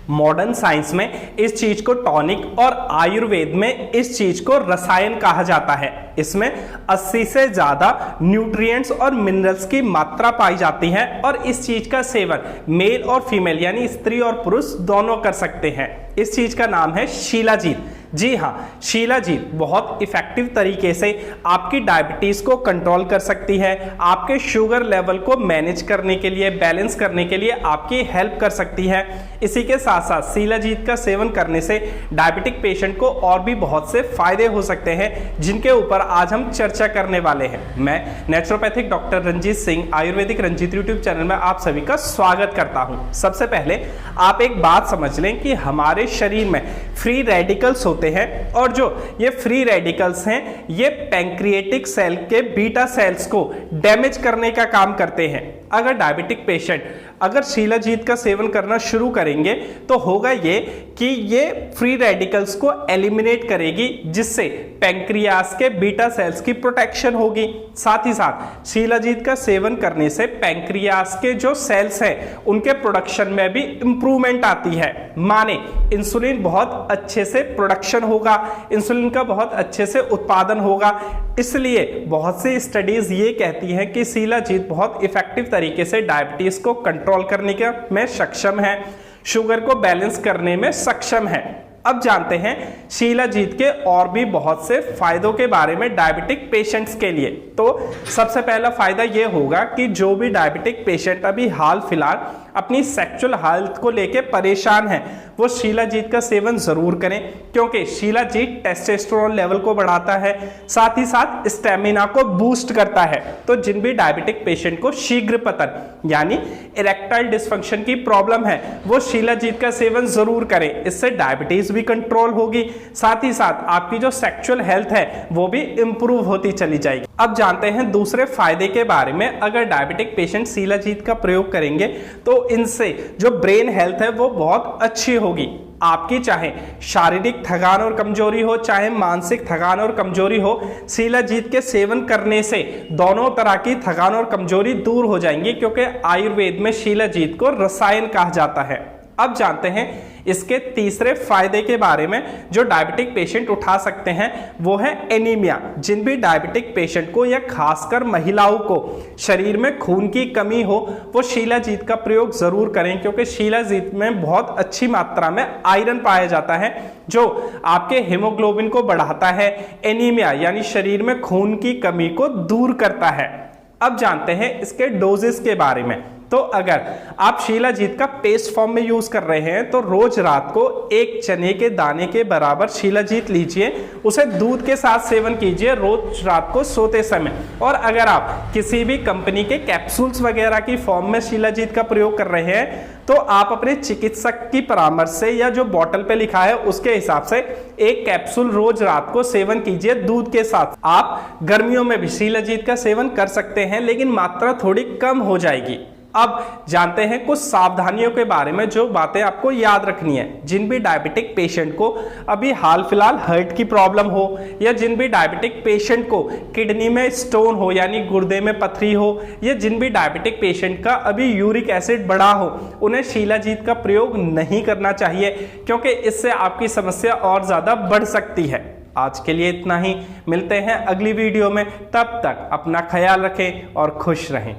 Modern science में इस चीज को टॉनिक और आयुर्वेद में इस चीज को रसायन कहा जाता है। इसमें 80 से ज्यादा न्यूट्रिएंट्स और मिनरल्स की मात्रा पाई जाती है और इस चीज का सेवन मेल और फीमेल यानी स्त्री और पुरुष दोनों कर सकते हैं। इस चीज का नाम है शिलाजीत। जी हाँ, शिलाजीत बहुत इफेक्टिव तरीके से आपकी डायबिटीज को कंट्रोल कर सकती है, आपके शुगर लेवल को मैनेज करने के लिए, बैलेंस करने के लिए आपकी हेल्प कर सकती है। इसी के साथ साथ शिलाजीत का सेवन करने से डायबिटिक पेशेंट को और भी बहुत से फायदे हो सकते हैं, जिनके ऊपर आज हम चर्चा करने वाले हैं। मैं naturopathic doctor Ranjit Singh Ayurvedic Ranjit YouTube channel में आप सभी का स्वागत करता हूं। सबसे पहले आप एक बात समझ लें कि हमारे शरीर में फ्री रेडिकल्स होते हैं और जो ये फ्री रेडिकल्स हैं ये पैंक्रिएटिक सेल के बीटा सेल्स को डैमेज करने का काम करते हैं। अगर डायबिटिक पेशेंट अगर शिलाजीत का सेवन करना शुरू करेंगे तो होगा ये कि ये फ्री रेडिकल्स को एलिमिनेट करेगी, जिससे पैंक्रियास के बीटा सेल्स की प्रोटेक्शन होगी। साथ ही साथ शिलाजीत का सेवन करने से पैंक्रियास के जो सेल्स हैं उनके प्रोडक्शन में भी इंप्रूवमेंट आती है। माने इंसुलिन बहुत अच्छे से प्रोडक्शन होगा, इंसुलिन का बहुत अच्छे से उत्पादन होगा। इसलिए बहुत सी स्टडीज ये कहती हैं कि शिलाजीत बहुत इफेक्टिव तरीके से डायबिटीज को कंट्रोल करने के में सक्षम है, शुगर को बैलेंस करने में सक्षम है। अब जानते हैं शिलाजीत के और भी बहुत से फायदों के बारे में डायबिटिक पेशेंट्स के लिए। तो सबसे पहला फायदा यह होगा कि जो भी डायबिटिक पेशेंट अभी हाल फिलहाल अपनी सेक्सुअल हेल्थ को लेकर परेशान है वो शिलाजीत का सेवन जरूर करें, क्योंकि शिलाजीत टेस्टोस्टेरोन लेवल को बढ़ाता है, साथ ही साथ स्टेमिना को बूस्ट करता है। तो जिन भी डायबिटिक पेशेंट को शीघ्र पतन यानी इरेक्टाइल डिसफंक्शन की प्रॉब्लम है वो शिलाजीत का सेवन जरूर करें। इससे डायबिटीज भी कंट्रोल होगी, साथ ही साथ आपकी जो सेक्सुअल हेल्थ है वो भी इंप्रूव होती चली जाएगी। अब जानते हैं दूसरे फायदे के बारे में। अगर डायबिटिक पेशेंट शिलाजीत का प्रयोग करेंगे तो इनसे जो ब्रेन हेल्थ है वो बहुत अच्छी होगी। आपकी चाहे शारीरिक थकान और कमजोरी हो, चाहे मानसिक थकान और कमजोरी हो, शिलाजीत के सेवन करने से दोनों तरह की थकान और कमजोरी दूर हो जाएंगी, क्योंकि आयुर्वेद में शिलाजीत को रसायन कहा जाता है। अब जानते हैं इसके तीसरे फायदे के बारे में जो डायबिटिक पेशेंट उठा सकते हैं वो है एनीमिया। जिन भी डायबिटिक पेशेंट को या खासकर महिलाओं को शरीर में खून की कमी हो वो शिलाजीत का प्रयोग जरूर करें, क्योंकि शिलाजीत में बहुत अच्छी मात्रा में आयरन पाया जाता है जो आपके हीमोग्लोबिन को बढ़ाता है, एनीमिया यानी शरीर में खून की कमी को दूर करता है। अब जानते हैं इसके डोजेस के बारे में। तो अगर आप शिलाजीत का पेस्ट फॉर्म में यूज कर रहे हैं तो रोज रात को एक चने के दाने के बराबर शिलाजीत लीजिए, उसे दूध के साथ सेवन कीजिए रोज रात को सोते समय। और अगर आप किसी भी कंपनी के कैप्सूल्स वगैरह की फॉर्म में शिलाजीत का प्रयोग कर रहे हैं तो आप अपने चिकित्सक की परामर्श से या जो बोतल पे लिखा है उसके हिसाब से एक कैप्सूल रोज रात को सेवन कीजिए दूध के साथ। आप गर्मियों में भी शिलाजीत का सेवन कर सकते हैं, लेकिन मात्रा थोड़ी कम हो जाएगी। अब जानते हैं कुछ सावधानियों के बारे में जो बातें आपको याद रखनी है। जिन भी डायबिटिक पेशेंट को अभी हाल फिलहाल हार्ट की प्रॉब्लम हो, या जिन भी डायबिटिक पेशेंट को किडनी में स्टोन हो यानी गुर्दे में पथरी हो, या जिन भी डायबिटिक पेशेंट का अभी यूरिक एसिड बढ़ा हो, उन्हें शिलाजीत का प्रयोग नहीं करना चाहिए, क्योंकि इससे आपकी समस्या और ज्यादा बढ़ सकती है। आज के लिए इतना ही, मिलते हैं अगली वीडियो में। तब तक अपना ख्याल रखें और खुश रहें।